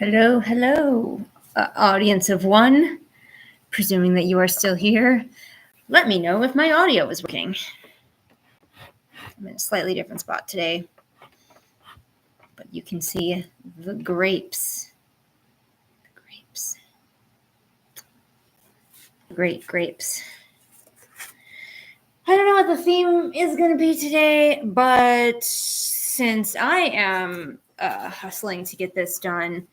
Hello, hello, audience of one. Presuming that you are still here, let me know if my audio is working. I'm in a slightly different spot today, but you can see the grapes. The grapes. Great grapes. I don't know what the theme is going to be today, but since I am hustling to get this done,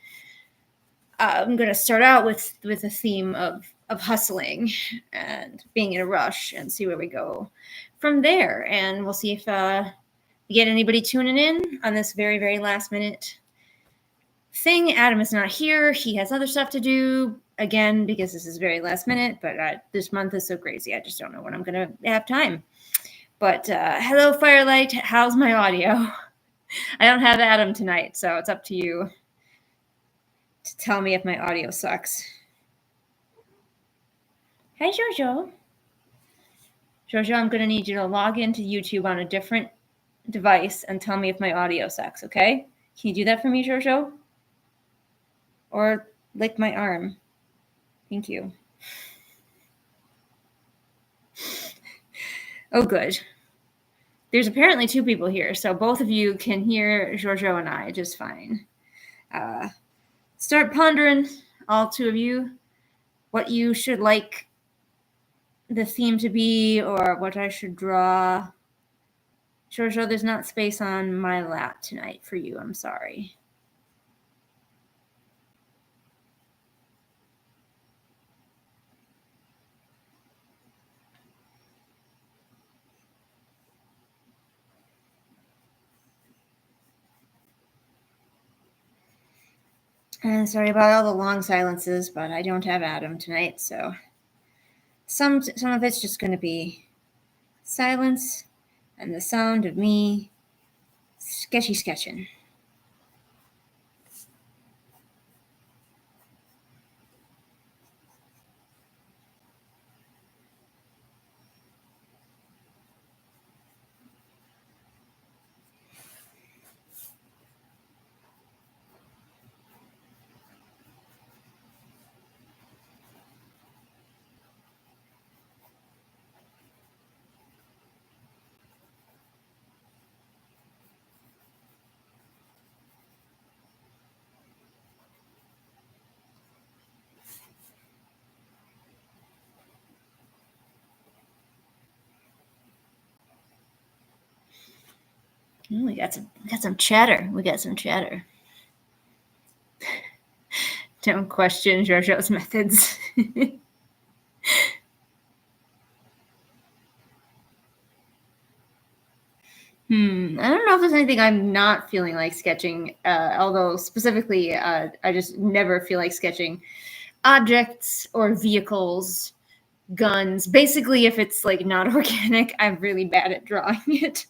I'm going to start out with a theme of hustling and being in a rush and see where we go from there. And we'll see if we get anybody tuning in on this very, very last minute thing. Adam is not here. He has other stuff to do, again, because this is very last minute. But this month is so crazy. I just don't know when I'm going to have time. But hello, Firelight. How's my audio? I don't have Adam tonight, so it's up to you to tell me if my audio sucks. Hey, Jojo. Jojo, I'm going to need you to log into YouTube on a different device and tell me if my audio sucks, okay? Can you do that for me, Jojo? Or lick my arm. Thank you. Oh, good. There's apparently two people here, so both of you can hear Jojo and I just fine. Start pondering, all two of you, what you should like the theme to be or what I should draw. Jojo, there's not space on my lap tonight for you. I'm sorry. And sorry about all the long silences, but I don't have Adam tonight, so some of it's just going to be silence and the sound of me sketching. Oh, we got some chatter. Don't question Jojo's methods. I don't know if there's anything I'm not feeling like sketching, although specifically, I just never feel like sketching objects or vehicles, guns. Basically, if it's like not organic, I'm really bad at drawing it.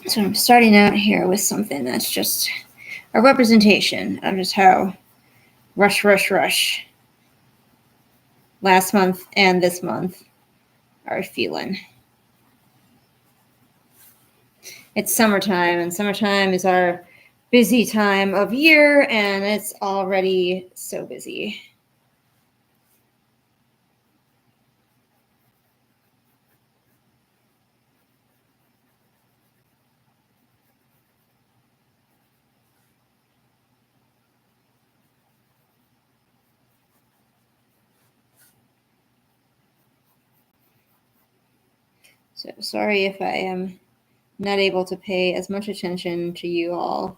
So I'm starting out here with something that's just a representation of just how rush last month and this month are feeling. It's summertime, and summertime is our busy time of year, and it's already so busy. So sorry if I am not able to pay as much attention to you all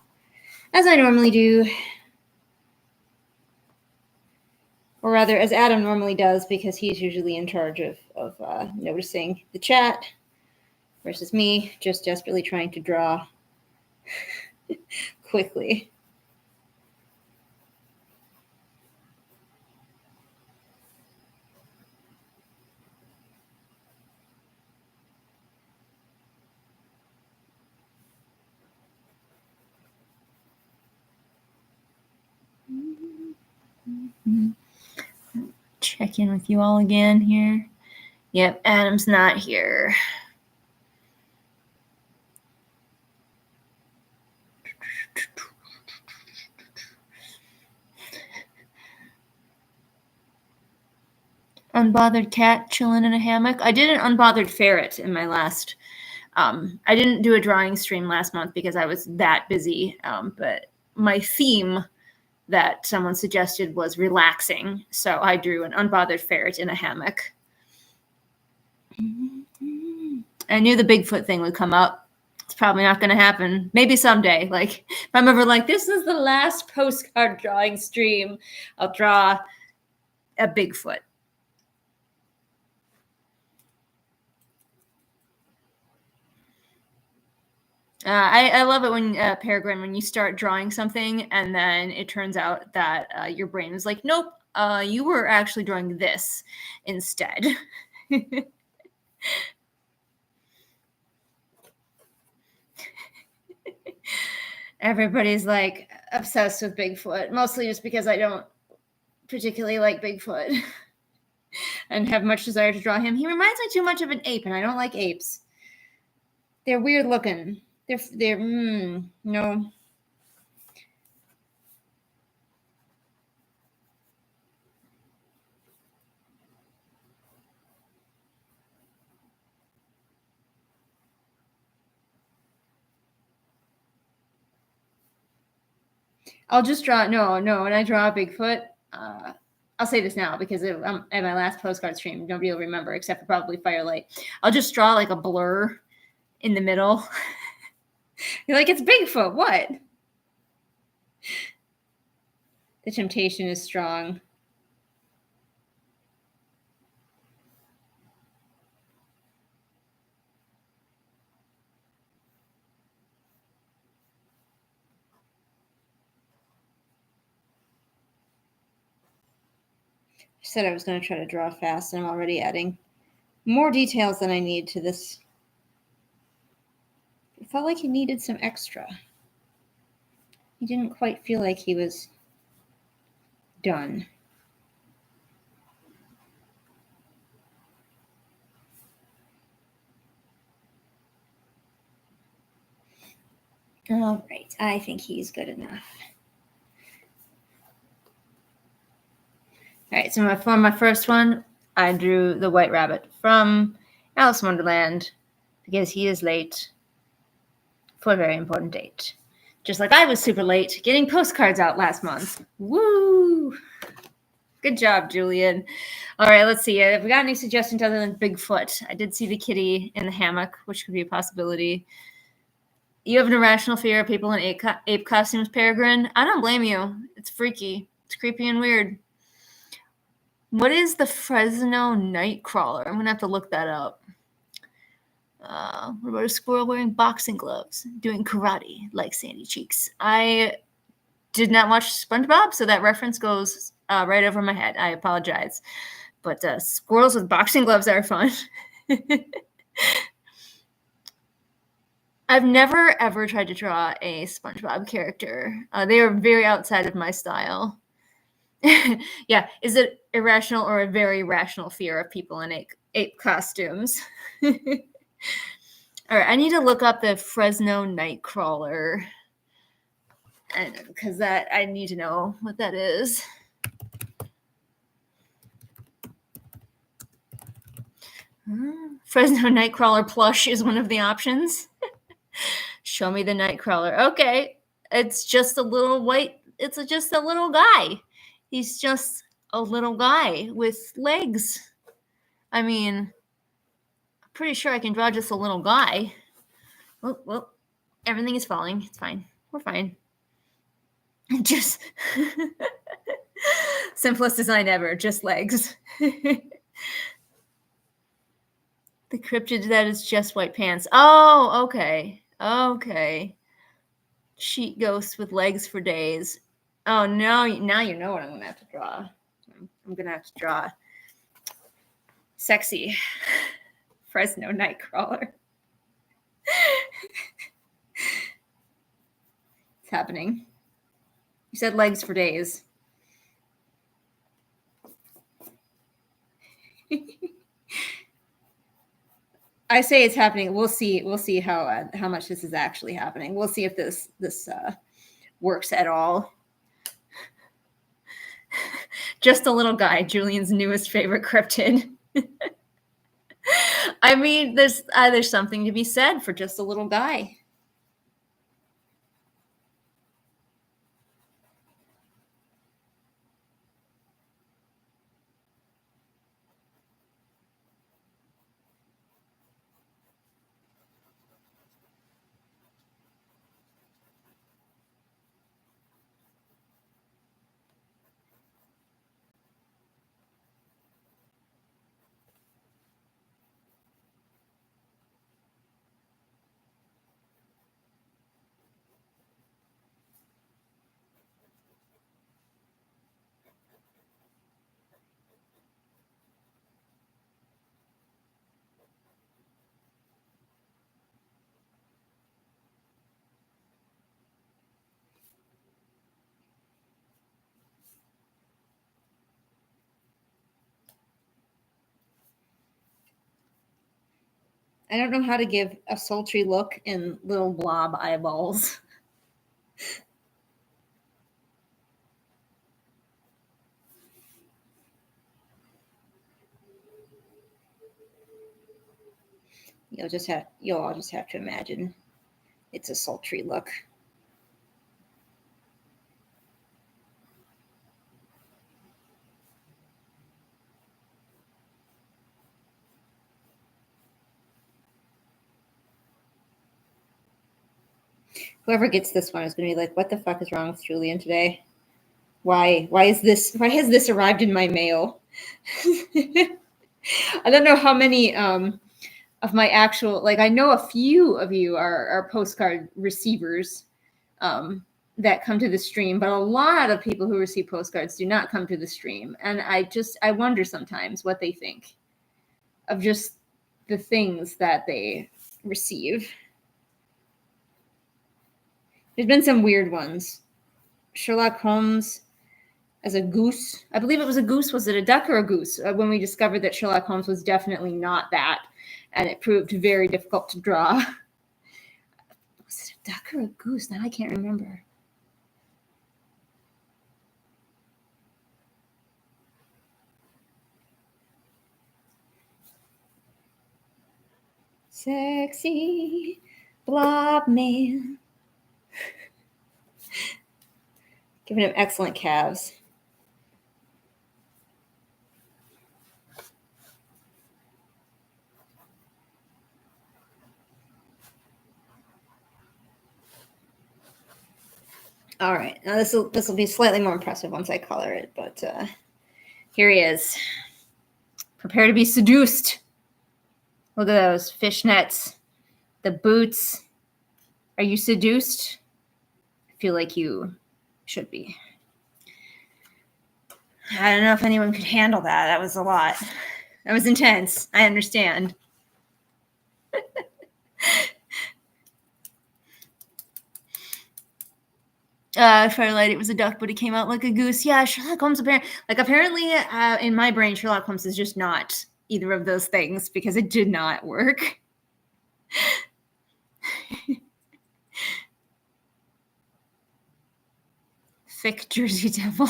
as I normally do, or rather, as Adam normally does, because he's usually in charge of noticing the chat, versus me just desperately trying to draw quickly. Check in with you all again here. Yep, Adam's not here. Unbothered cat chilling in a hammock. I did an unbothered ferret in my last. I didn't do a drawing stream last month because I was that busy. But my theme that someone suggested was relaxing, so I drew an unbothered ferret in a hammock. I knew the Bigfoot thing would come up. It's probably not going to happen. Maybe someday. Like, if I'm ever like, this is the last postcard drawing stream, I'll draw a Bigfoot. I love it when, Peregrine, when you start drawing something and then it turns out that your brain is like, nope, you were actually drawing this instead. Everybody's like obsessed with Bigfoot, mostly just because I don't particularly like Bigfoot and have much desire to draw him. He reminds me too much of an ape, and I don't like apes. They're weird looking. They're no. I'll just draw. No. When I draw a Bigfoot, I'll say this now because at my last postcard stream, nobody will remember except for probably Firelight. I'll just draw like a blur in the middle. You're like, it's Bigfoot. What? The temptation is strong. I said I was going to try to draw fast, and I'm already adding more details than I need to this. It felt like he needed some extra. He didn't quite feel like he was done. All right, I think he's good enough. All right, so for my first one, I drew the White Rabbit from Alice in Wonderland because he is late for a very important date. Just like I was super late getting postcards out last month. Woo! Good job, Julian. All right, let's see. Have we got any suggestions other than Bigfoot? I did see the kitty in the hammock, which could be a possibility. You have an irrational fear of people in ape costumes, Peregrine? I don't blame you. It's freaky. It's creepy and weird. What is the Fresno Nightcrawler? I'm going to have to look that up. What about a squirrel wearing boxing gloves, doing karate like Sandy Cheeks? I did not watch SpongeBob, so that reference goes right over my head. I apologize. But squirrels with boxing gloves are fun. I've never, ever tried to draw a SpongeBob character. They are very outside of my style. Yeah, is it irrational or a very rational fear of people in ape costumes? All right, I need to look up the Fresno Nightcrawler, because I need to know what that is. Fresno Nightcrawler plush is one of the options. Show me the Nightcrawler. Okay, it's just a little white. It's just a little guy. He's just a little guy with legs. I mean, I'm pretty sure I can draw just a little guy. Well, everything is falling. It's fine. We're fine. Just Simplest design ever, just legs. The cryptid that is just white pants. Oh, okay. Okay. Sheet ghosts with legs for days. Oh, no. Now you know what I'm going to have to draw. I'm going to have to draw sexy Fresno Nightcrawler. It's happening. You said legs for days. I say it's happening. We'll see. We'll see how much this is actually happening. We'll see if this works at all. Just a little guy, Julian's newest favorite cryptid. I mean, there's something to be said for just a little guy. I don't know how to give a sultry look in little blob eyeballs. You'll all just have to imagine it's a sultry look. Whoever gets this one is going to be like, what the fuck is wrong with Julian today? Why has this arrived in my mail? I don't know how many of my actual, like, I know a few of you are postcard receivers that come to the stream, but a lot of people who receive postcards do not come to the stream. And I wonder sometimes what they think of just the things that they receive. There's been some weird ones. Sherlock Holmes as a goose. I believe it was a goose. Was it a duck or a goose? When we discovered that Sherlock Holmes was definitely not that. And it proved very difficult to draw. Was it a duck or a goose? Now I can't remember. Sexy blob man. Giving him excellent calves. All right, now this will be slightly more impressive once I color it, but here he is. Prepare to be seduced. Look at those fishnets, the boots. Are you seduced? I feel like you should be. I don't know if anyone could handle that. That was a lot. That was intense. I understand. Firelight, it was a duck, but it came out like a goose. Yeah, Sherlock Holmes apparently in my brain, Sherlock Holmes is just not either of those things because it did not work. Thick Jersey Devil.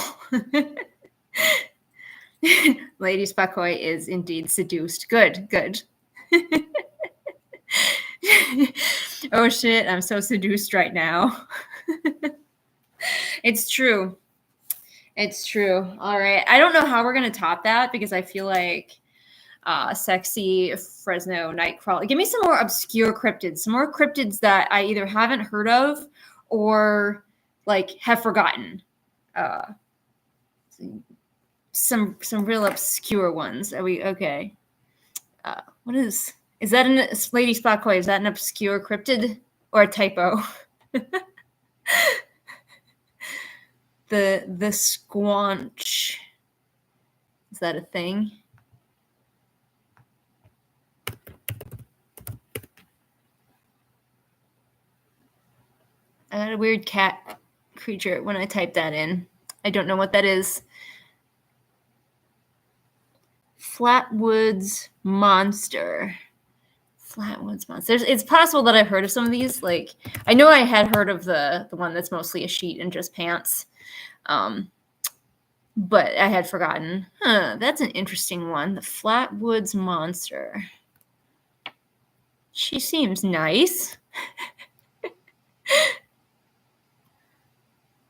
Lady Spakoy is indeed seduced. Good. Oh shit, I'm so seduced right now. It's true. All right. I don't know how we're going to top that because I feel like sexy Fresno Nightcrawler. Give me some more obscure cryptids, some more cryptids that I either haven't heard of or like have forgotten. some real obscure ones. Are we okay? What is that? Lady Spot-Koi, is that an obscure cryptid or a typo? the squanch. Is that a thing? I got a weird cat creature when I typed that in. I don't know what that is. Flatwoods monster. Flatwoods monster. It's possible that I've heard of some of these. Like, I know I had heard of the one that's mostly a sheet and just pants. But I had forgotten. That's an interesting one. The Flatwoods monster. She seems nice.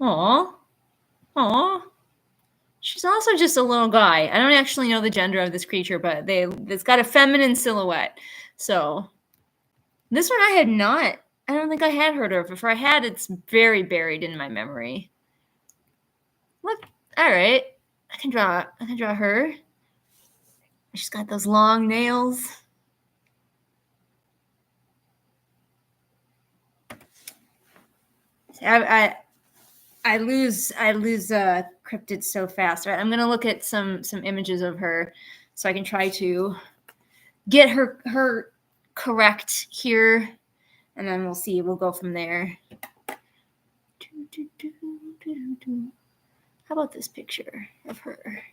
Aw. She's also just a little guy. I don't actually know the gender of this creature, but it's got a feminine silhouette. So this one I don't think I had heard of. If I had, it's very buried in my memory. Look, all right. I can draw her. She's got those long nails. I lose cryptids so fast. Right? I'm gonna look at some images of her so I can try to get her correct here, and then we'll see. We'll go from there. How about this picture of her?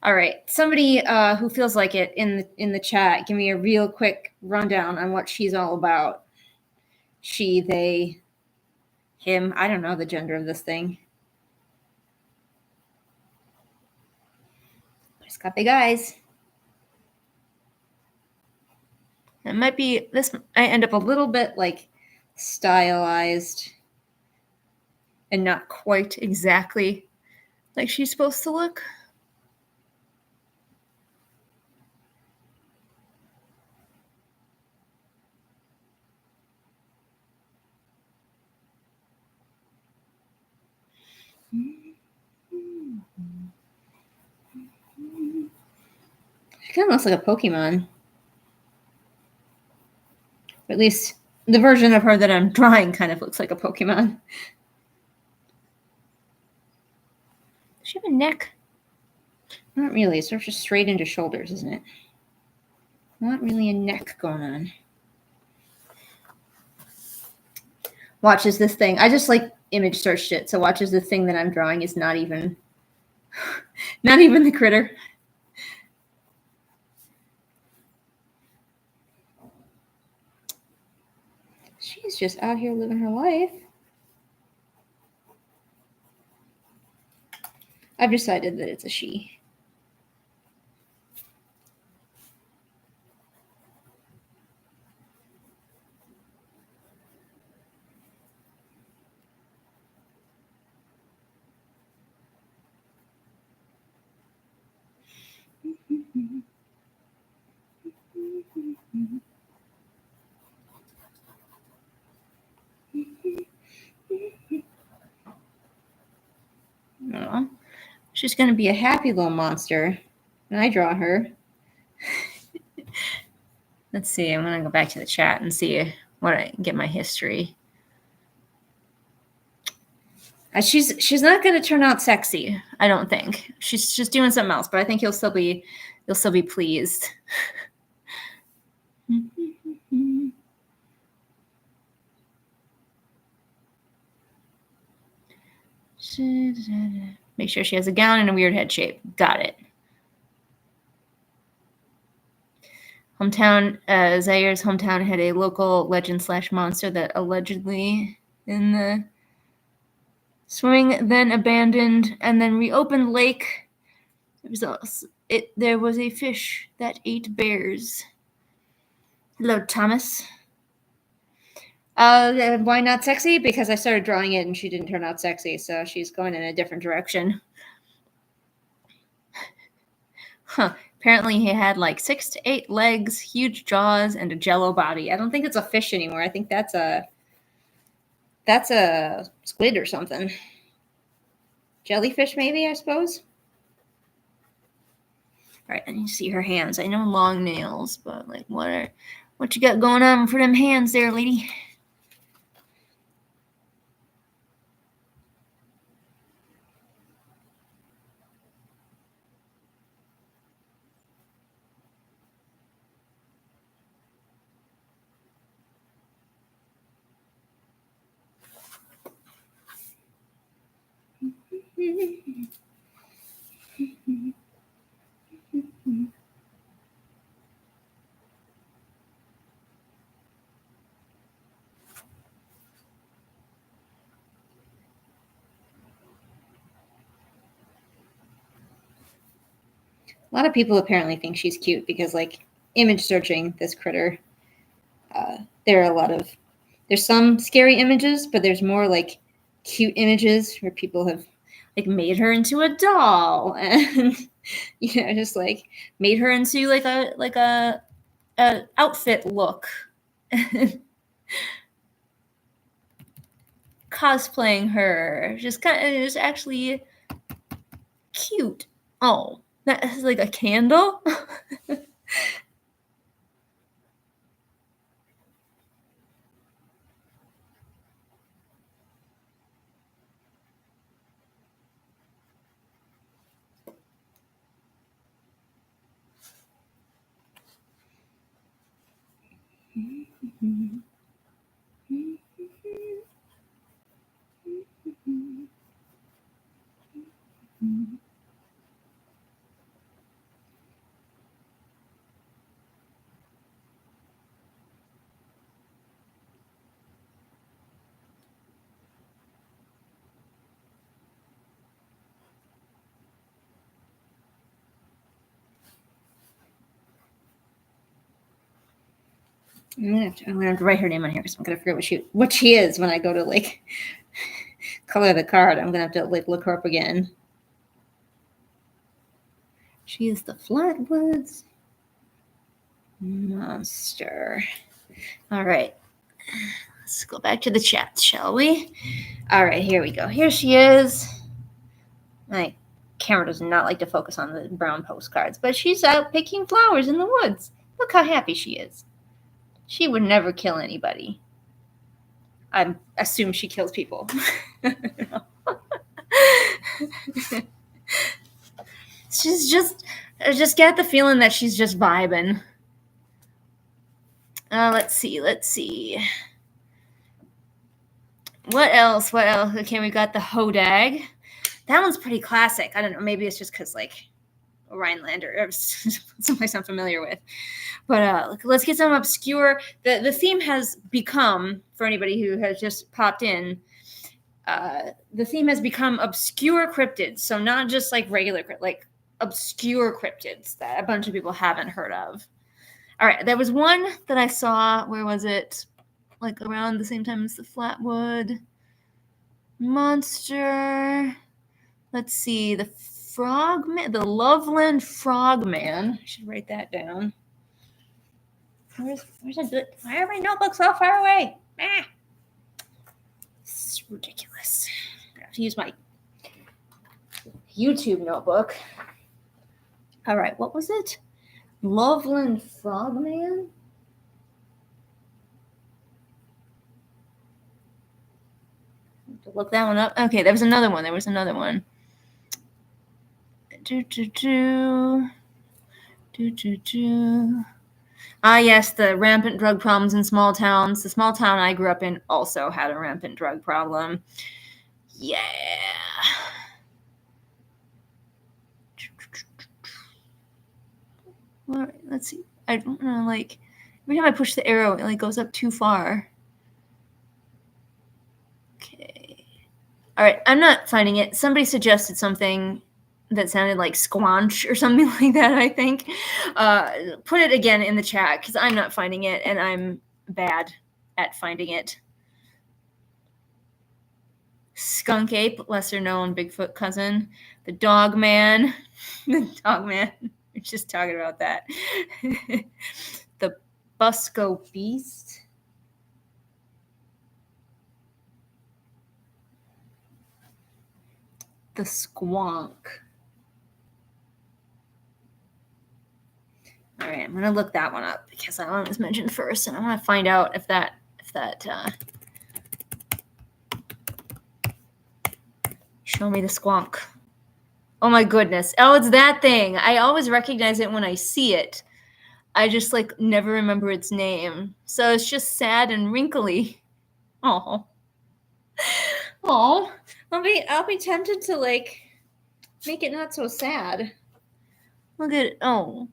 All right, somebody who feels like it in the chat, give me a real quick rundown on what she's all about. She, they, him. I don't know the gender of this thing. It's got big eyes. It might be this. I end up a little bit like stylized and not quite exactly like she's supposed to look. She kind of looks like a Pokemon. Or at least the version of her that I'm drawing kind of looks like a Pokemon. Does she have a neck? Not really. It's sort of just straight into shoulders, isn't it? Not really a neck going on. Watches this thing. I just like image searched it. So watches the thing that I'm drawing is not even the critter. She's just out here living her life. I've decided that it's a she. Aww. She's going to be a happy little monster when I draw her. Let's see. I'm going to go back to the chat and see what I get my history. She's not going to turn out sexy, I don't think. She's just doing something else, but I think you'll still be pleased. Make sure she has a gown and a weird head shape. Got it. Zaire's hometown had a local legend/monster that allegedly in the swimming, then abandoned, and then reopened lake. There was a fish that ate bears. Hello, Thomas. Why not sexy? Because I started drawing it and she didn't turn out sexy, so she's going in a different direction. Huh. Apparently he had like 6 to 8 legs, huge jaws, and a jello body. I don't think it's a fish anymore. I think that's a squid or something. Jellyfish, maybe, I suppose. All right, I need to see her hands. I know long nails, but like, what you got going on for them hands there, lady? A lot of people apparently think she's cute because, like, image searching this critter, there are a lot of, there's some scary images, but there's more like cute images where people have like made her into a doll and just like made her into like a outfit look. Cosplaying her, just actually cute. Oh, that is like a candle. I'm gonna have to write her name on here because I'm gonna forget what she is when I go to like color the card. I'm gonna have to like look her up again. She is the Flatwoods monster. All right, let's go back to the chat, shall we? All right, here we go. Here she is. My camera does not like to focus on the brown postcards, but she's out picking flowers in the woods. Look how happy she is. She would never kill anybody. I assume she kills people. She's just, I just get the feeling that she's just vibing. Let's see. What else? Okay, we got the Hodag. That one's pretty classic. I don't know. Maybe it's just because like Rhinelander, someplace I'm familiar with. But let's get some obscure. The theme has become, for anybody who has just popped in, the theme has become obscure cryptids. So not just like regular, like obscure cryptids that a bunch of people haven't heard of. All right, there was one that I saw. Where was it? Like around the same time as the Flatwood monster. Let's see, the Frogman, the Loveland Frogman. I should write that down. Where's a good? Why are my notebooks so far away? Ah, this is ridiculous. I have to use my YouTube notebook. All right, what was it? Loveland Frogman. Look that one up. Okay, there was another one. Ah, yes, the rampant drug problems in small towns. The small town I grew up in also had a rampant drug problem. Yeah. All right, let's see. I don't know, like, every time I push the arrow, it like goes up too far. Okay. All right, I'm not finding it. Somebody suggested something that sounded like squanch or something like that, I think. Put it again in the chat because I'm not finding it and I'm bad at finding it. Skunk ape, lesser known Bigfoot cousin. The dog man. The dog man. We're just talking about that. The Busco beast. The squonk. All right, I'm gonna look that one up because that one was mentioned first, and I want to find out if that show me the squonk. Oh my goodness. Oh, it's that thing. I always recognize it when I see it. I just like never remember its name. So it's just sad and wrinkly. Oh. Oh. I'll be tempted to like make it not so sad. Look at it. Oh.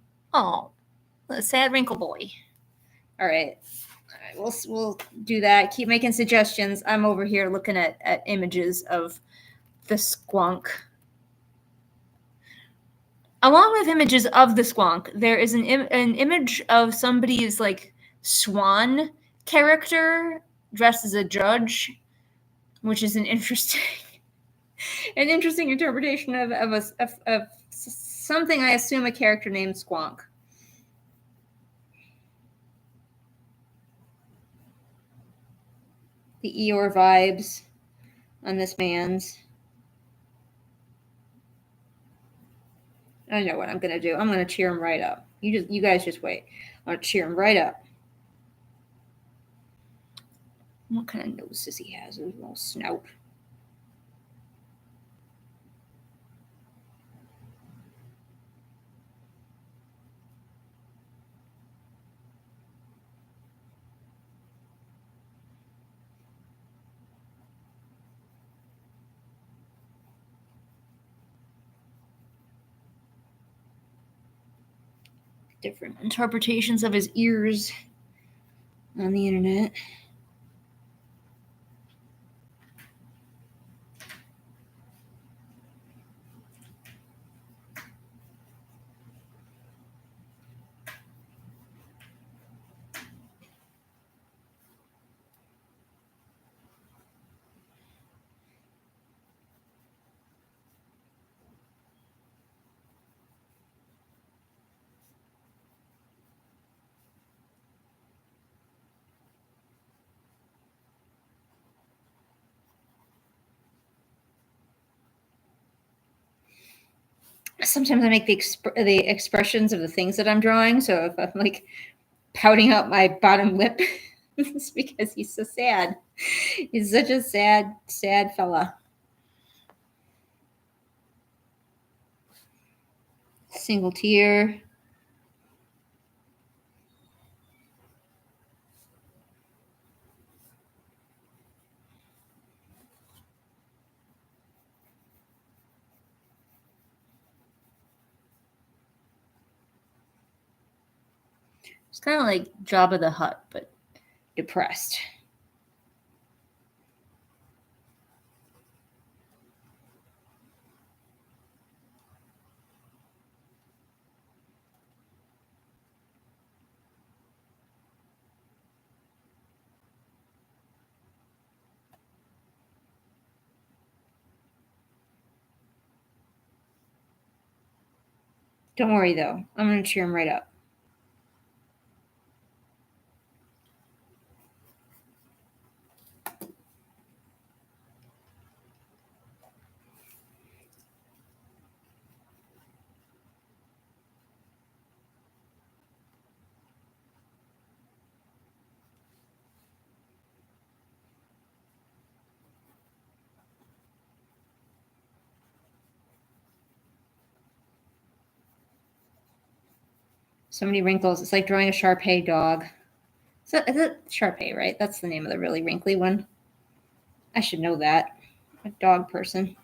The sad wrinkle boy. All right. We'll do that. Keep making suggestions. I'm over here looking at images of the squonk. Along with images of the squonk, there is an image of somebody's like swan character dressed as a judge, which is an interesting interpretation of something I assume a character named Squonk. The Eeyore vibes on this man's. I know what I'm gonna do. I'm gonna cheer him right up. You guys just wait. I'm gonna cheer him right up. What kind of nose does he have? A little snout. Different interpretations of his ears on the internet. Sometimes I make the expressions of the things that I'm drawing. So if I'm like pouting out my bottom lip, it's because he's so sad. He's such a sad fella. Single tear. It's kind of like Jabba the Hutt, but depressed. Don't worry, though. I'm going to cheer him right up. So many wrinkles. It's like drawing a Shar-Pei dog. Is it Shar-Pei, right? That's the name of the really wrinkly one. I should know that. A dog person.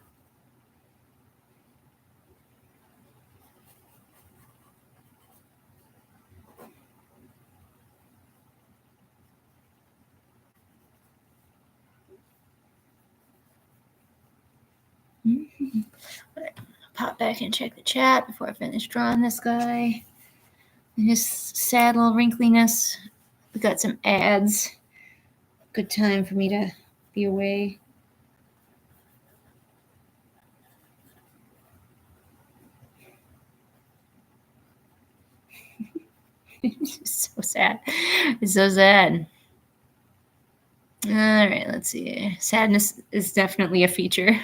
Pop back and check the chat before I finish drawing this guy. And his sad little wrinkliness. We got some ads. Good time for me to be away. It's so sad. It's so sad. All right, let's see. Sadness is definitely a feature.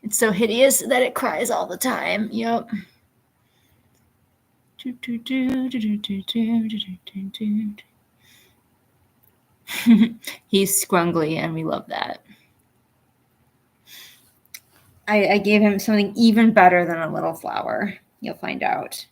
It's so hideous that it cries all the time. Yep. He's scrungly, and we love that. I gave him something even better than a little flower. You'll find out.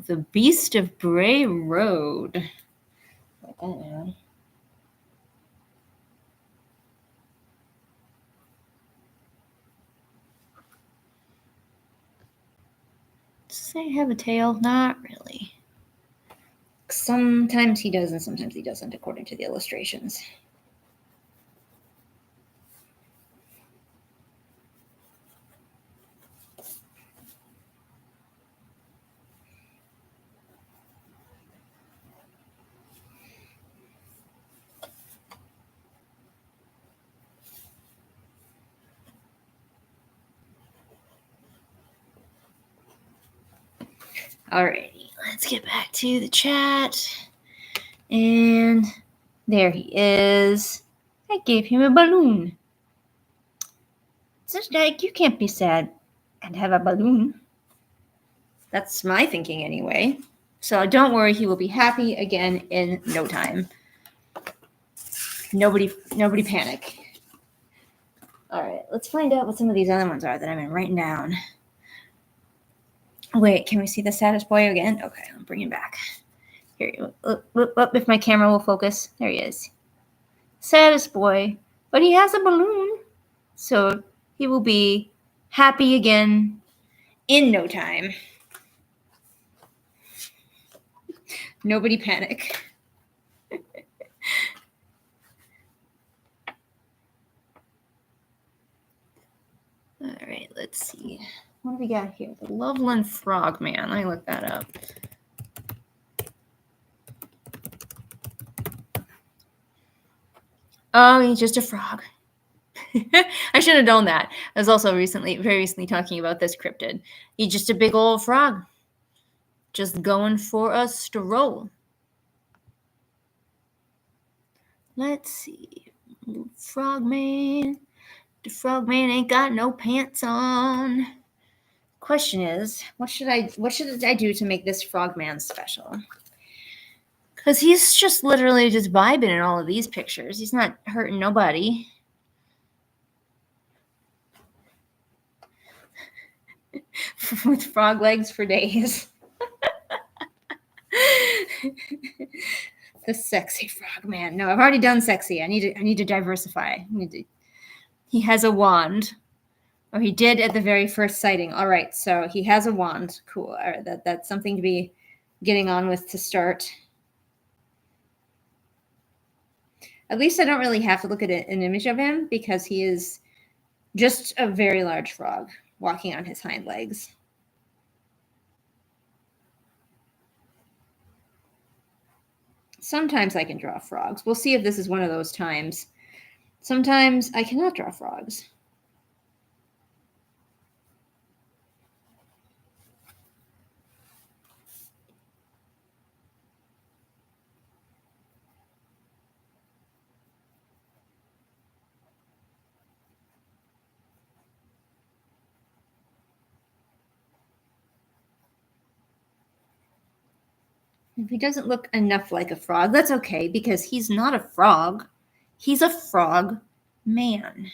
The Beast of Bray Road. Does it have a tail? Not really. Sometimes he does and sometimes he doesn't, according to the illustrations. Alrighty, let's get back to the chat. And there he is. I gave him a balloon. It's just like, you can't be sad and have a balloon. That's my thinking anyway. So don't worry, he will be happy again in no time. Nobody panic. All right, let's find out what some of these other ones are that I've been writing down. Wait, can we see the saddest boy again? Okay, I'll bring him back. Here, if my camera will focus. There he is. Saddest boy. But he has a balloon. So he will be happy again in no time. Nobody panic. All right, let's see. What do we got here? The Loveland Frogman. Let me look that up. Oh, he's just a frog. I should have known that. I was also very recently talking about this cryptid. He's just a big old frog. Just going for a stroll. Let's see. Frogman. The frogman ain't got no pants on. Question is, what should I do to make this frogman special? Because he's just literally just vibing in all of these pictures. He's not hurting nobody. With frog legs for days. The sexy frogman. No, I've already done sexy. I need to diversify. He has a wand. Or he did at the very first sighting. All right, so he has a wand. Cool. All right, that's something to be getting on with to start. At least I don't really have to look at an image of him because he is just a very large frog walking on his hind legs. Sometimes I can draw frogs. We'll see if this is one of those times. Sometimes I cannot draw frogs. If he doesn't look enough like a frog, that's okay because he's not a frog. He's a frog man.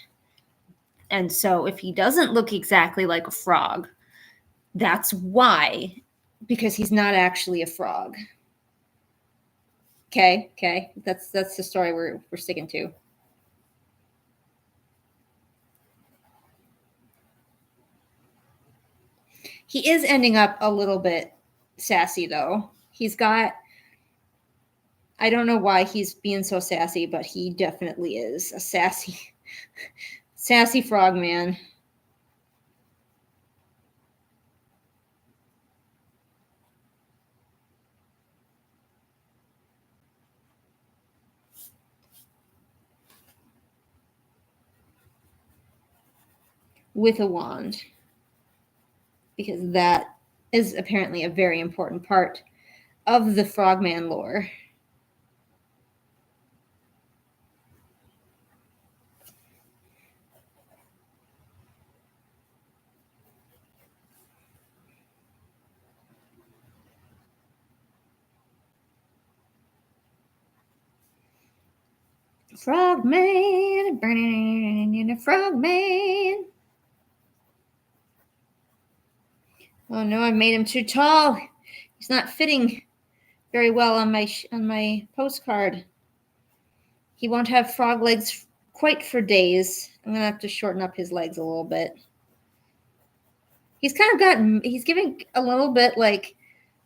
And so if he doesn't look exactly like a frog, that's why, because he's not actually a frog. Okay. That's the story we're sticking to. He is ending up a little bit sassy though. He's got, I don't know why he's being so sassy, but he definitely is a sassy frog man. with a wand, because that is apparently a very important part of the frogman lore. Frogman, burning in a frogman. Oh no, I made him too tall. He's not fitting very well on my postcard. He won't have frog legs quite for days. I'm gonna have to shorten up his legs a little bit. He's giving a little bit like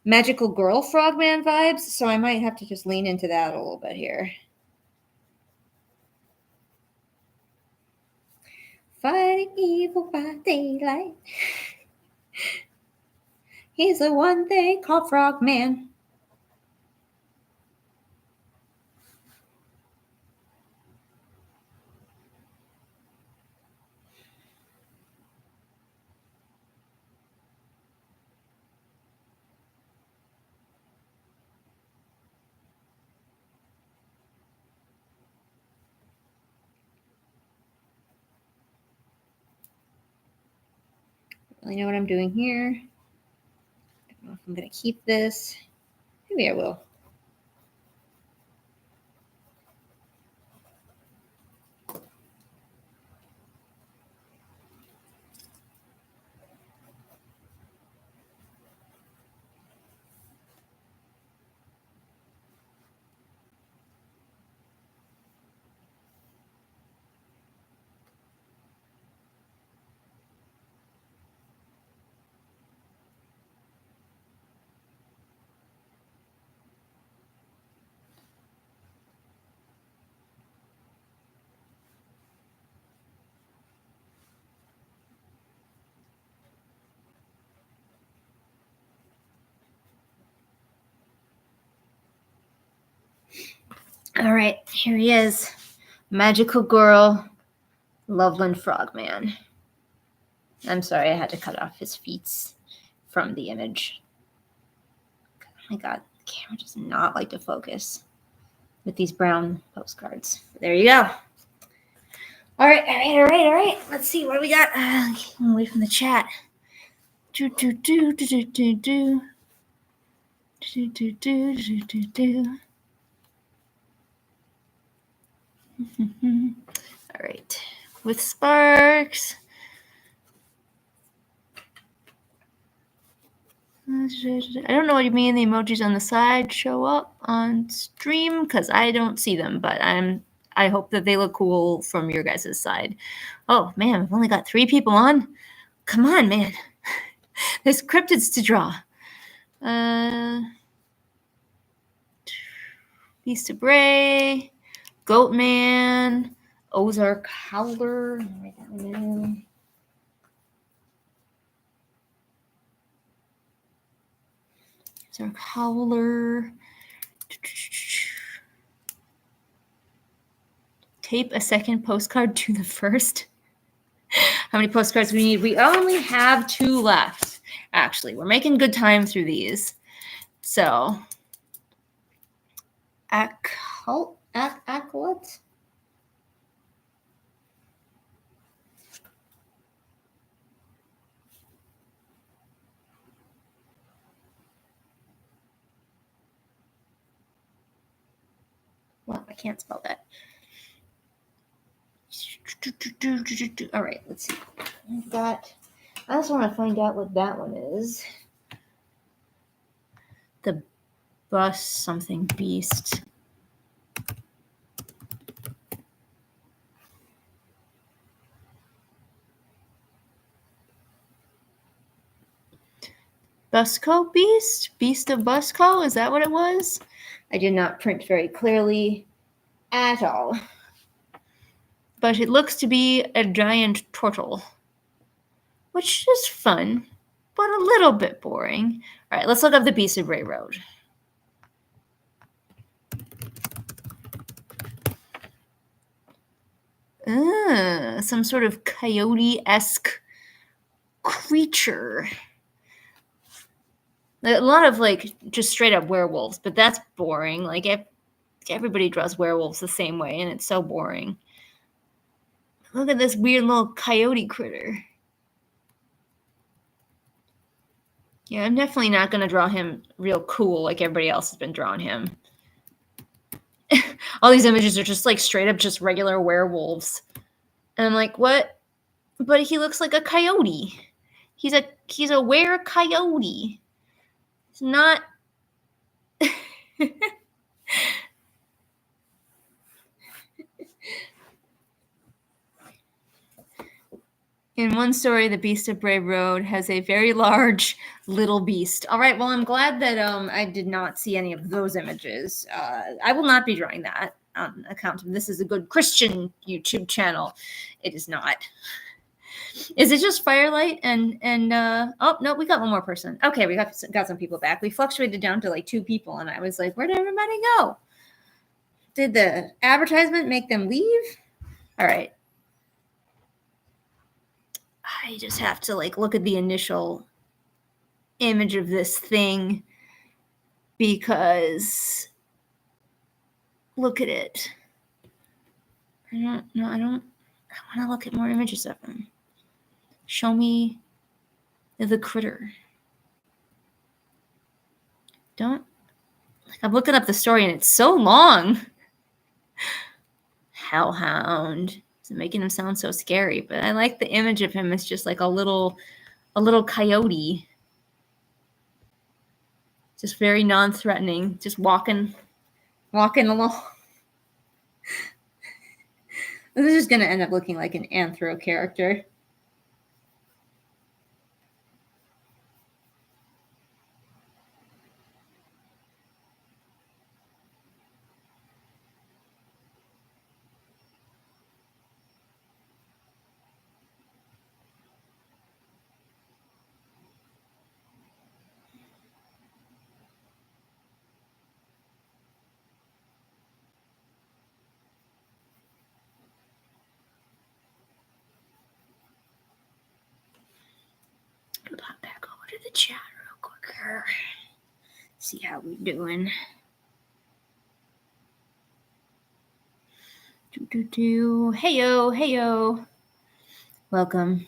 magical girl frogman vibes, so I might have to just lean into that a little bit here. Fighting evil by daylight. He's the one they call Frogman. Really know what I'm doing here. I don't know if I'm going to keep this. Maybe I will. All right, here he is. Magical Girl, Loveland Frogman. I'm sorry, I had to cut off his feet from the image. Oh my god, the camera does not like to focus with these brown postcards. There you go. All right. Let's see what we got. Away from the chat. Do. All right, with Sparks. I don't know what you mean. The emojis on the side show up on stream because I don't see them, but I hope that they look cool from your guys' side. Oh man, we've only got 3 people on. Come on, man. There's cryptids to draw. Beast of Bray, Goatman, Ozark Howler. Write that one down. Ozark Howler. Tape a second postcard to the first. How many postcards we need? We only have 2 left. Actually, we're making good time through these. So, Acolyte? Well, I can't spell that. All right, let's see. I just want to find out what that one is. The bus something beast. Busco Beast? Beast of Busco? Is that what it was? I did not print very clearly at all. But it looks to be a giant turtle, which is fun, but a little bit boring. All right, let's look up the Beast of Bray Road. Some sort of coyote-esque creature. A lot of like just straight up werewolves, but that's boring. Like everybody draws werewolves the same way, and it's so boring. Look at this weird little coyote critter. Yeah, I'm definitely not going to draw him real cool like everybody else has been drawing him. All these images are just like straight up just regular werewolves. And I'm like, what? But he looks like a coyote. He's a were-coyote. It's not... In one story, the Beast of Bray Road has a very large little beast. All right, well, I'm glad that I did not see any of those images. I will not be drawing that on account of this is a good Christian YouTube channel. It is not. Is it just Firelight and oh no, we got one more person. Okay, we got some people back. We fluctuated down to like 2 people, and I was like, where did everybody go? Did the advertisement make them leave? All right. I just have to like look at the initial image of this thing because look at it. I want to look at more images of him. Show me the critter. I'm looking up the story and it's so long. Hellhound. It's making him sound so scary, but I like the image of him as just like a little coyote. Just very non-threatening, just walking along. This is just going to end up looking like an anthro character. Pop back over to the chat real quick here. See how we doing. Heyo. Welcome.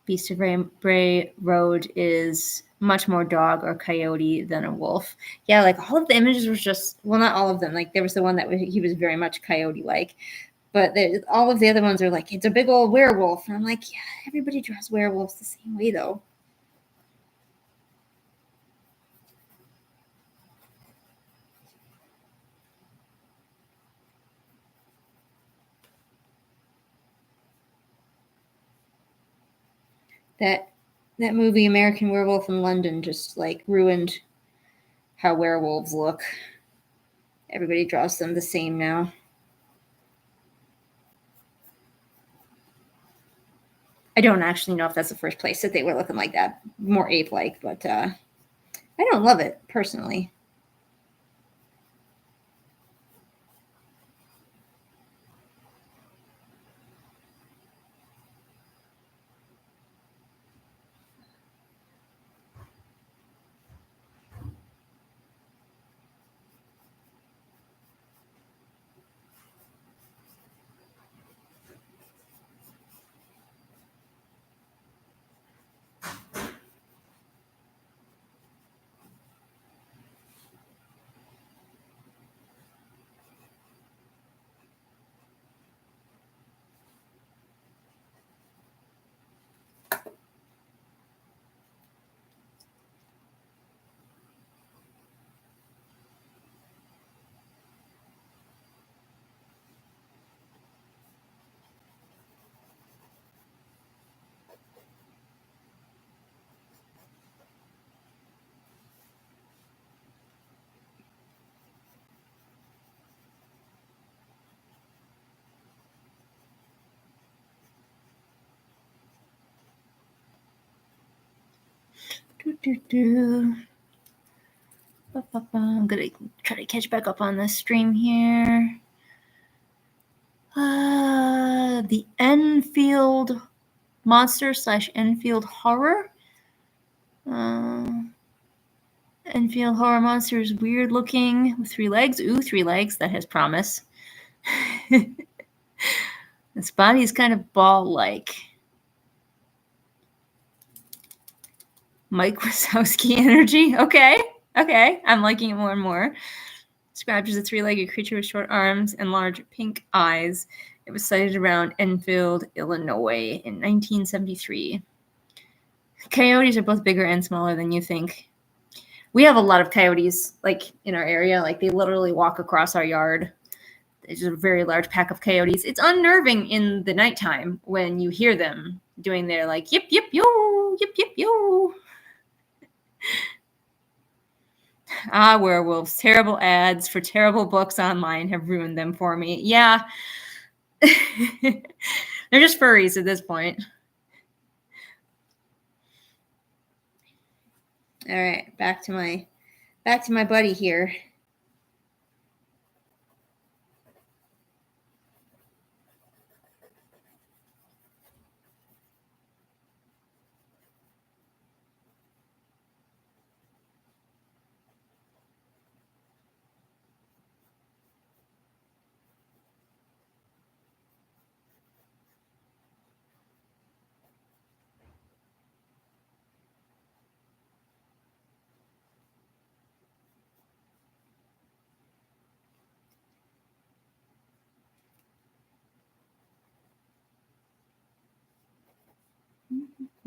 Beast of Bray Road is much more dog or coyote than a wolf. Yeah, like all of the images were just, well, not all of them. Like there was the one that he was very much coyote-like. But all of the other ones are like, it's a big old werewolf. And I'm like, yeah, everybody draws werewolves the same way, though. That movie, American Werewolf in London, just like ruined how werewolves look. Everybody draws them the same now. I don't actually know if that's the first place that they were looking like that, more ape-like, but I don't love it personally. I'm gonna try to catch back up on the stream here. The Enfield Monster / Enfield Horror. Enfield Horror Monster is weird looking with 3 legs. Ooh, 3 legs. That has promise. Its body is kind of ball-like. Mike Wazowski energy. Okay. I'm liking it more and more. Described as a 3-legged creature with short arms and large pink eyes. It was sighted around Enfield, Illinois in 1973. Coyotes are both bigger and smaller than you think. We have a lot of coyotes, like, in our area. Like, they literally walk across our yard. It's a very large pack of coyotes. It's unnerving in the nighttime when you hear them doing their, like, yip, yip, yo, yip, yip, yo. Werewolves. Terrible ads for terrible books online have ruined them for me. Yeah. They're just furries at this point. All right, back to my buddy here.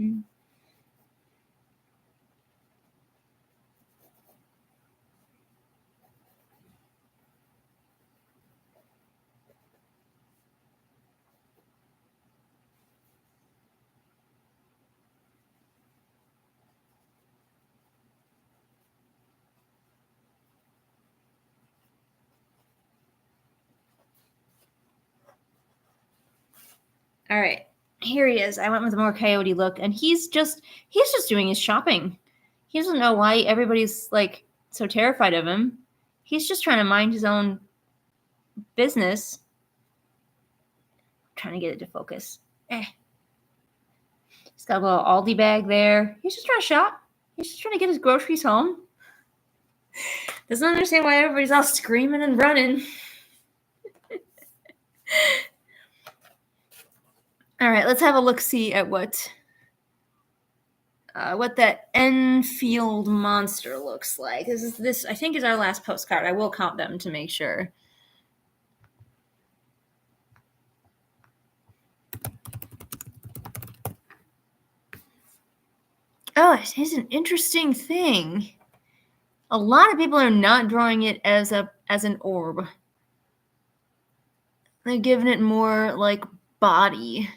Mm-hmm. All right, here he is. I went with a more coyote look, and he's just doing his shopping. He doesn't know why everybody's like so terrified of him. He's just trying to mind his own business. I'm trying to get it to focus. He's got a little Aldi bag there. He's just trying to shop. He's just trying to get his groceries home. Doesn't understand why everybody's all screaming and running. All right, let's have a look-see at what that Enfield monster looks like. This I think is our last postcard. I will count them to make sure. Oh, it is an interesting thing. A lot of people are not drawing it as an orb. They're giving it more like body.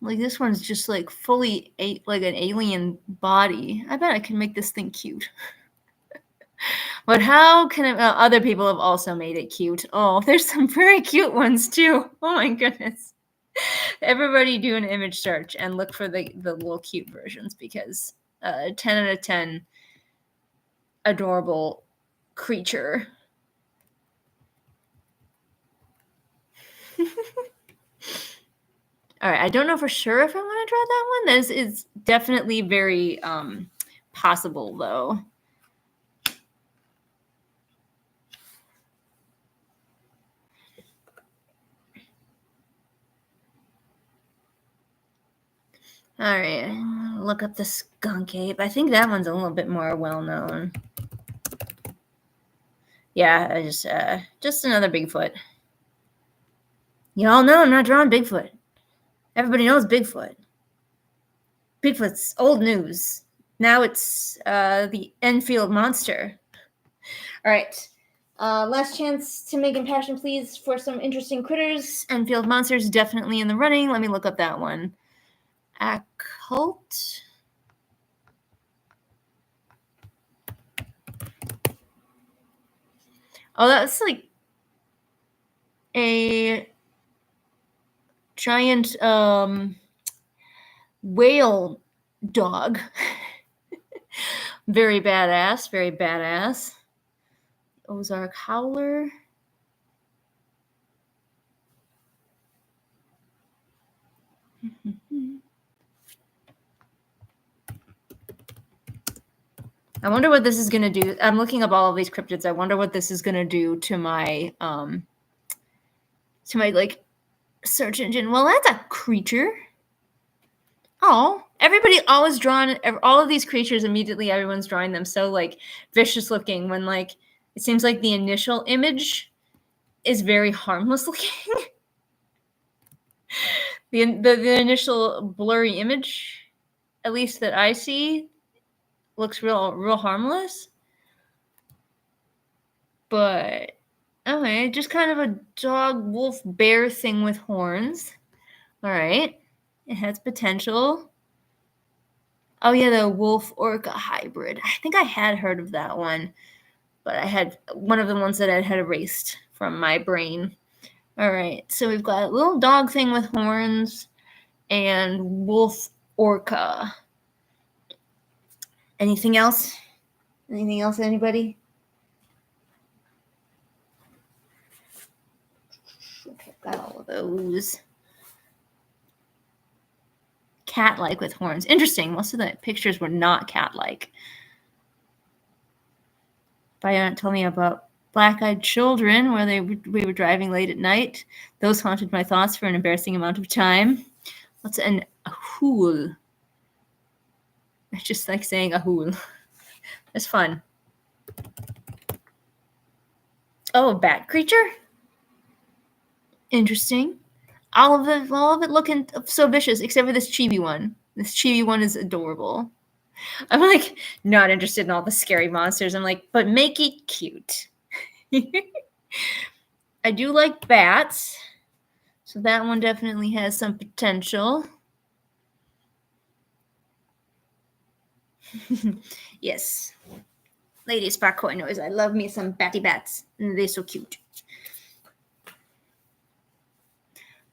Like this one's just like fully like an alien body. I bet I can make this thing cute. But how can other people have also made it cute? Oh, there's some very cute ones too. Oh my goodness. Everybody do an image search and look for the little cute versions because 10 out of 10 adorable creature. All right, I don't know for sure if I want to draw that one. This is definitely very possible though. All right, look up the skunk ape. I think that one's a little bit more well-known. Yeah, I just another Bigfoot. You all know I'm not drawing Bigfoot. Everybody knows Bigfoot. Bigfoot's old news. Now it's the Enfield monster. All right. Last chance to make impassion, please, for some interesting critters. Enfield monsters definitely in the running. Let me look up that one. Occult. Oh, that's like a giant whale dog. Very badass, very badass. Ozark Howler. I wonder what this is going to do. I'm looking up all of these cryptids. I wonder what this is going to do to my like search engine. Well, that's a creature. Oh, everybody always drawn all of these creatures immediately. Everyone's drawing them so like vicious looking when like it seems like the initial image is very harmless looking. the initial blurry image, at least that I see, looks real harmless. But okay, just kind of a dog, wolf, bear thing with horns. All right, it has potential. Oh yeah, the wolf orca hybrid. I think I had heard of that one, but I had one of the ones that I had erased from my brain. All right, so we've got a little dog thing with horns and wolf orca. Anything else? Anything else, anybody? Okay, got all of those. Cat-like with horns. Interesting. Most of the pictures were not cat-like. Byron told me about black-eyed children where we were driving late at night. Those haunted my thoughts for an embarrassing amount of time. What's a hool? I just like saying a hool. It's fun. Oh, a bat creature? Interesting. All of it looking so vicious, except for this chibi one. This chibi one is adorable. I'm like not interested in all the scary monsters. I'm like, but make it cute. I do like bats, so that one definitely has some potential. Yes. Ladies parkour noise. I love me some batty bats. And they're so cute.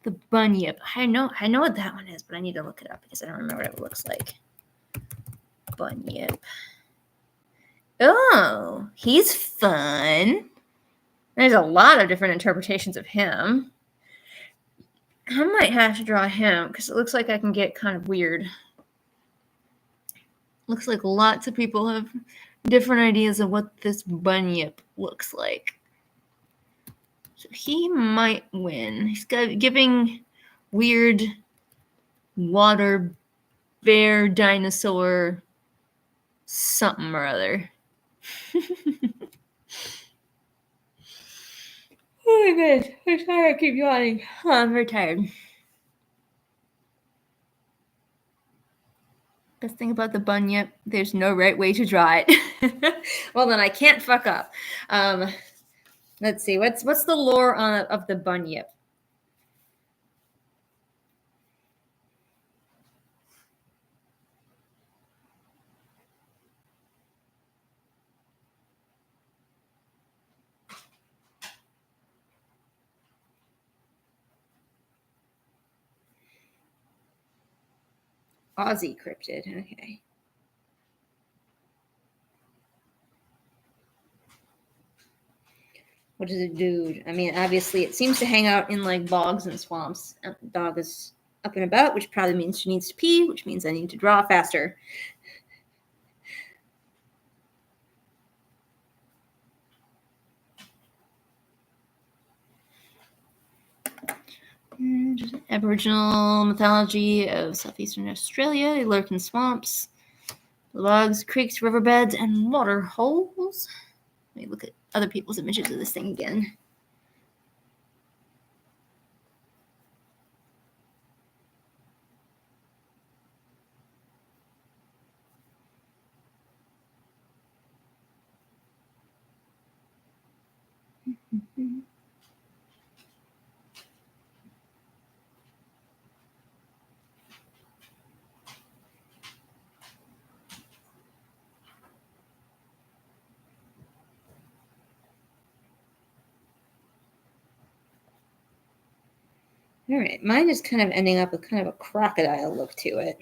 The bunyip. I know what that one is, but I need to look it up because I don't remember what it looks like. Bunyip. Oh, he's fun. There's a lot of different interpretations of him. I might have to draw him because it looks like I can get kind of weird. Looks like lots of people have different ideas of what this bunyip looks like. So he might win. He's giving weird water bear dinosaur something or other. Oh my goodness. I'm sorry I keep yawning. Oh, I'm very tired. Best thing about the bunyip, there's no right way to draw it. Well, then I can't fuck up. Let's see. What's the lore of the bunyip? Aussie cryptid. Okay. What does it do? I mean, obviously, it seems to hang out in like bogs and swamps. The dog is up and about, which probably means she needs to pee, which means I need to draw faster. Aboriginal mythology of southeastern Australia. They lurk in swamps, logs, creeks, riverbeds, and water holes. Let me look at other people's images of this thing again. All right, mine is kind of ending up with kind of a crocodile look to it.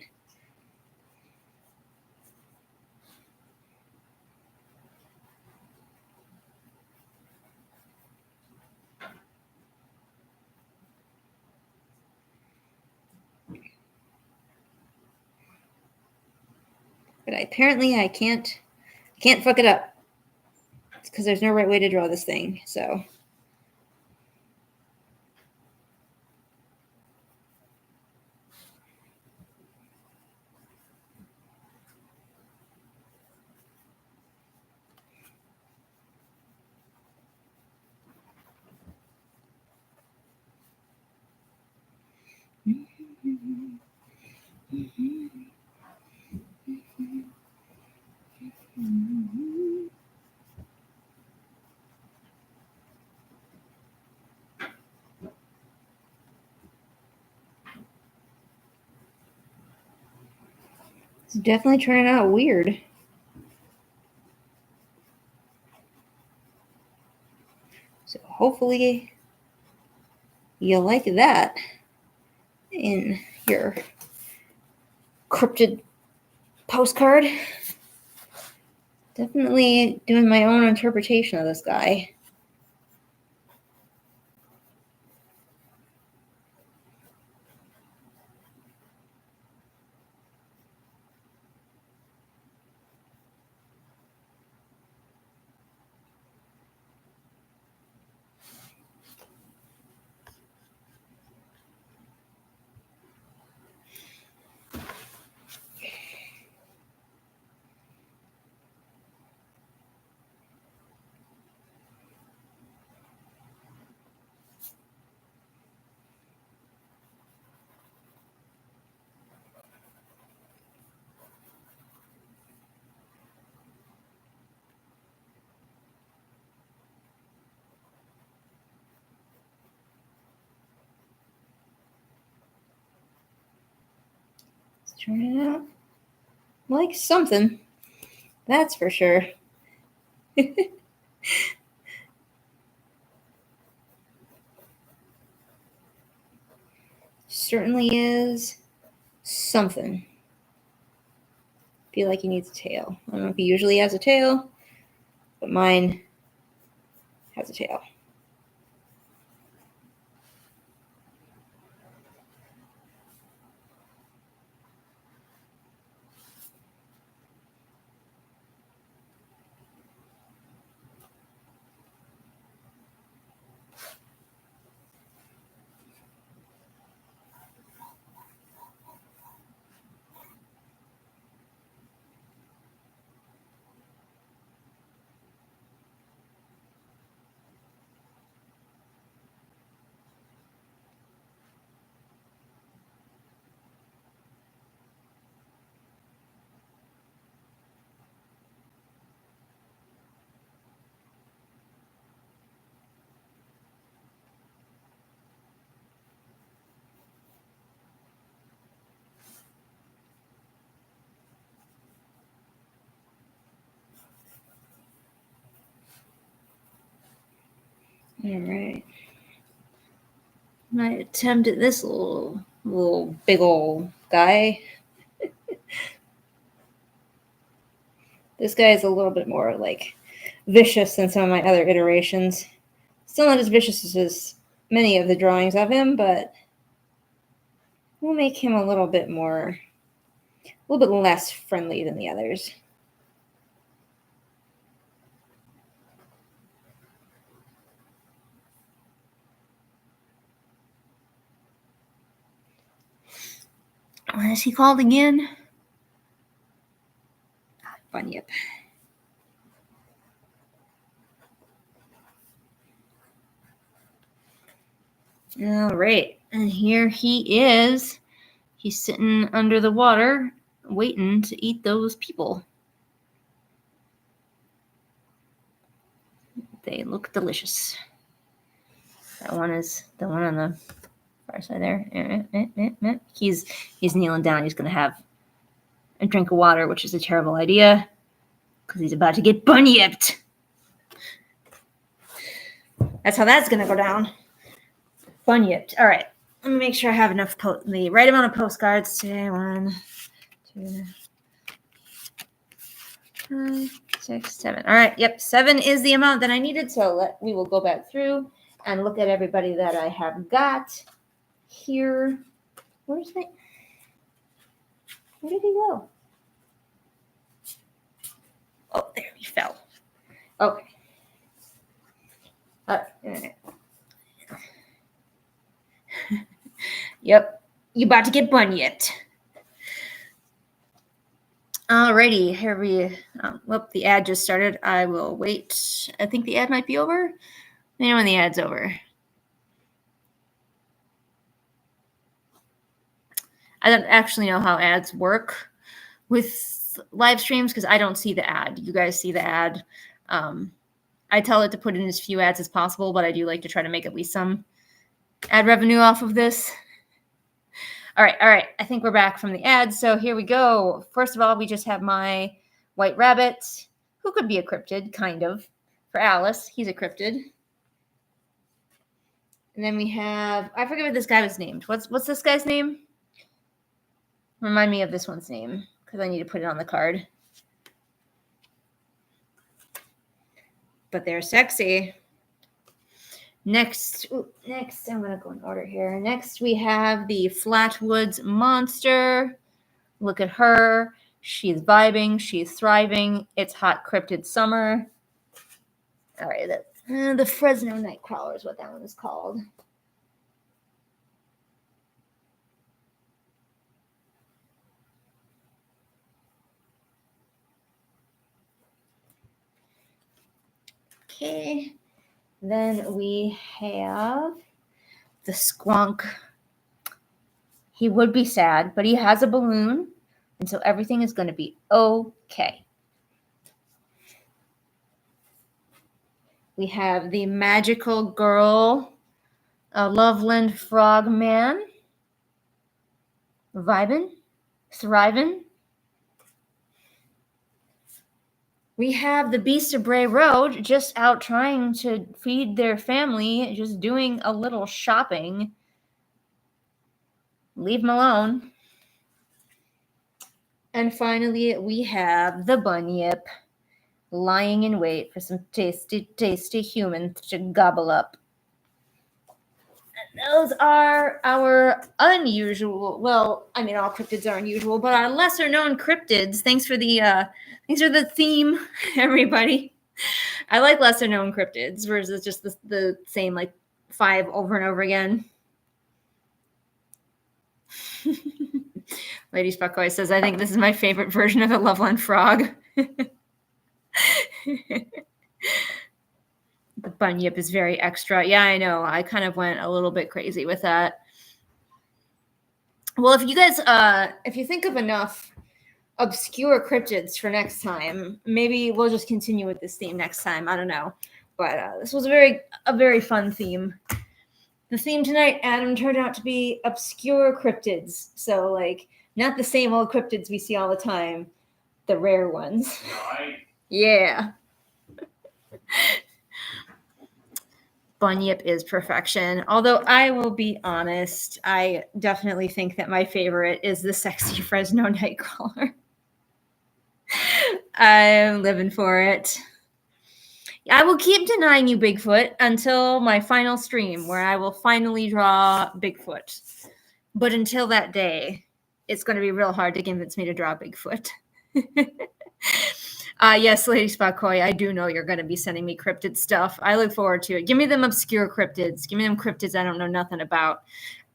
But apparently I can't fuck it up. It's because there's no right way to draw this thing, so. It's definitely turning out weird. So hopefully you'll like that in your cryptid postcard. Definitely doing my own interpretation of this guy. It's turning out like something. That's for sure. Certainly is something. Feel like he needs a tail. I don't know if he usually has a tail, but mine has a tail. All right. My attempt at this little big old guy. This guy is a little bit more like vicious than some of my other iterations. Still not as vicious as many of the drawings of him, but we'll make him a little bit less friendly than the others. What is he called again? Bunyip. All right, and here he is. He's sitting under the water, waiting to eat those people. They look delicious. That one is the one on the far side there. He's kneeling down. He's going to have a drink of water, which is a terrible idea because he's about to get bunyipped. That's how that's going to go down. Bunyipped. All right. Let me make sure I have enough the right amount of postcards today. 1, 2, 5, 6, 7. All right. Yep. 7 is the amount that I needed. So we will go back through and look at everybody that I have got here. Where did he go? Okay. All right. Yep. You about to get bunyiped. Alrighty, here we. The ad just started. I will wait. I think the ad might be over. You know when the ad's over. I don't actually know how ads work with live streams because I don't see the ad. You guys see the ad. I tell it to put in as few ads as possible, but I do like to try to make at least some ad revenue off of this. All right. I think we're back from the ads. So here we go. First of all, we just have my white rabbit, who could be a cryptid, kind of. For Alice, he's a cryptid. And then we have, I forget what this guy was named. What's this guy's name? Remind me of this one's name, because I need to put it on the card. But they're sexy. Next, I'm going to go in order here. Next, we have the Flatwoods Monster. Look at her. She's vibing. She's thriving. It's hot cryptid summer. All right, the Fresno Nightcrawler is what that one is called. Okay. Then we have the Squonk. He would be sad, but he has a balloon, and so everything is going to be okay. We have the Magical Girl, a Loveland Frogman, vibin', thriving. We have the Beast of Bray Road just out trying to feed their family, just doing a little shopping. Leave them alone. And finally, we have the Bunyip lying in wait for some tasty, tasty humans to gobble up. And those are our unusual, well, I mean, all cryptids are unusual, but our lesser known cryptids. Thanks for the theme, everybody. I like lesser known cryptids versus just the same, like, 5 over and over again. Lady Spuckboy says, I think this is my favorite version of the Loveland Frog. The Bunyip is very extra. Yeah, I know. I kind of went a little bit crazy with that. Well, if you guys, if you think of enough obscure cryptids for next time, maybe we'll just continue with this theme next time. I don't know. But this was a very fun theme. The theme tonight, Adam, turned out to be obscure cryptids. So, like, not the same old cryptids we see all the time. The rare ones. Right. Yeah. Bunyip is perfection. Although I will be honest, I definitely think that my favorite is the sexy Fresno Nightcrawler. I'm living for it. I will keep denying you Bigfoot until my final stream, where I will finally draw Bigfoot. But until that day, it's going to be real hard to convince me to draw Bigfoot. Yes, Lady Spotcoy, I do know you're going to be sending me cryptid stuff. I look forward to it. Give me them obscure cryptids. Give me them cryptids I don't know nothing about.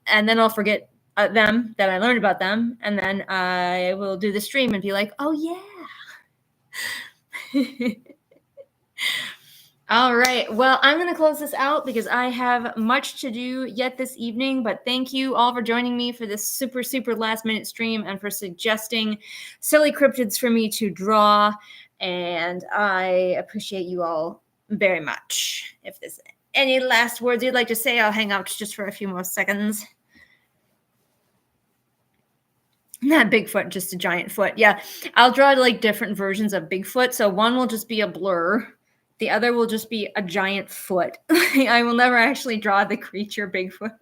And then I'll forget them, that I learned about them. And then I will do the stream and be like, oh, yeah. All right. Well, I'm going to close this out because I have much to do yet this evening. But thank you all for joining me for this super, super last minute stream and for suggesting silly cryptids for me to draw. And I appreciate you all very much. If there's any last words you'd like to say, I'll hang out just for a few more seconds. Not Bigfoot, just a giant foot. Yeah, I'll draw like different versions of Bigfoot. So one will just be a blur. The other will just be a giant foot. I will never actually draw the creature Bigfoot.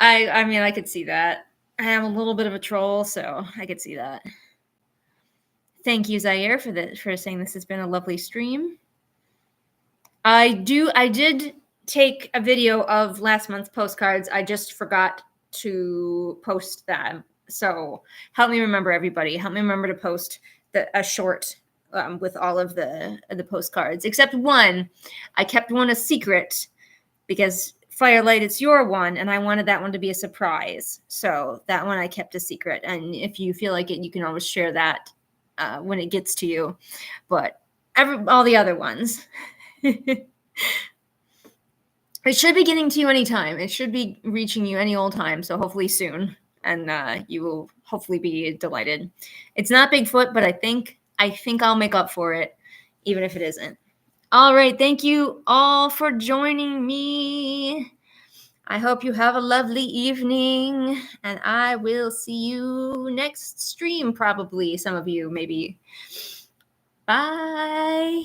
I mean, I could see that. I am a little bit of a troll, so I could see that. Thank you, Zaire, for saying this has been a lovely stream. I did take a video of last month's postcards. I just forgot to post them. So help me remember, everybody. Help me remember to post a short with all of the postcards, except one. I kept one a secret because Firelight, it's your one, and I wanted that one to be a surprise. So that one I kept a secret. And if you feel like it, you can always share that when it gets to you. But all the other ones. It should be getting to you anytime. It should be reaching you any old time. So hopefully soon. And you will hopefully be delighted. It's not Bigfoot, but I think I'll make up for it, even if it isn't. All right. Thank you all for joining me. I hope you have a lovely evening, and I will see you next stream, probably. Some of you, maybe. Bye.